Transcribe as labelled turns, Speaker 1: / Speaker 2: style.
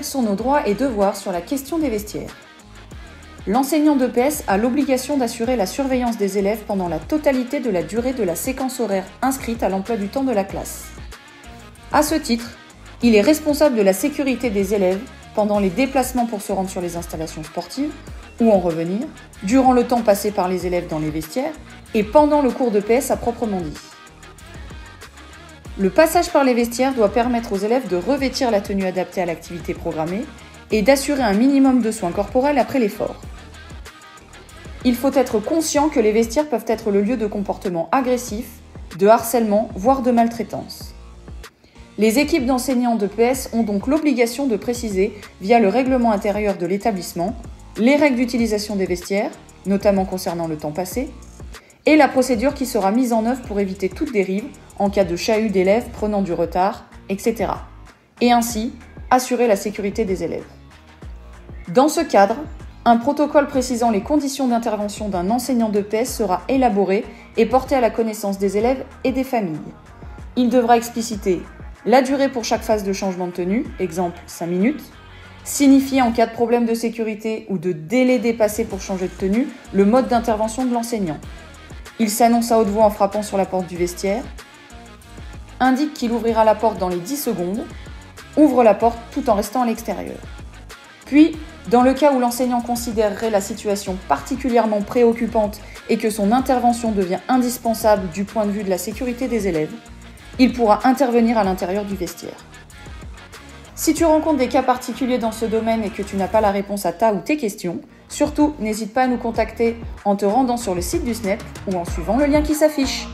Speaker 1: sur nos droits et devoirs sur la question des vestiaires. L'enseignant d'EPS a l'obligation d'assurer la surveillance des élèves pendant la totalité de la durée de la séquence horaire inscrite à l'emploi du temps de la classe. À ce titre, il est responsable de la sécurité des élèves pendant les déplacements pour se rendre sur les installations sportives ou en revenir, durant le temps passé par les élèves dans les vestiaires et pendant le cours d'EPS à proprement dit. Le passage par les vestiaires doit permettre aux élèves de revêtir la tenue adaptée à l'activité programmée et d'assurer un minimum de soins corporels après l'effort. Il faut être conscient que les vestiaires peuvent être le lieu de comportements agressifs, de harcèlement, voire de maltraitance. Les équipes d'enseignants d'EPS ont donc l'obligation de préciser, via le règlement intérieur de l'établissement, les règles d'utilisation des vestiaires, notamment concernant le temps passé, et la procédure qui sera mise en œuvre pour éviter toute dérive en cas de chahut d'élèves prenant du retard, etc. Et ainsi, assurer la sécurité des élèves. Dans ce cadre, un protocole précisant les conditions d'intervention d'un enseignant d'EPS sera élaboré et porté à la connaissance des élèves et des familles. Il devra expliciter la durée pour chaque phase de changement de tenue, exemple 5 minutes, signifier en cas de problème de sécurité ou de délai dépassé pour changer de tenue le mode d'intervention de l'enseignant. Il s'annonce à haute voix en frappant sur la porte du vestiaire, indique qu'il ouvrira la porte dans les 10 secondes, ouvre la porte tout en restant à l'extérieur. Puis, dans le cas où l'enseignant considérerait la situation particulièrement préoccupante et que son intervention devient indispensable du point de vue de la sécurité des élèves, il pourra intervenir à l'intérieur du vestiaire. Si tu rencontres des cas particuliers dans ce domaine et que tu n'as pas la réponse à ta ou tes questions, surtout n'hésite pas à nous contacter en te rendant sur le site du SNEP ou en suivant le lien qui s'affiche.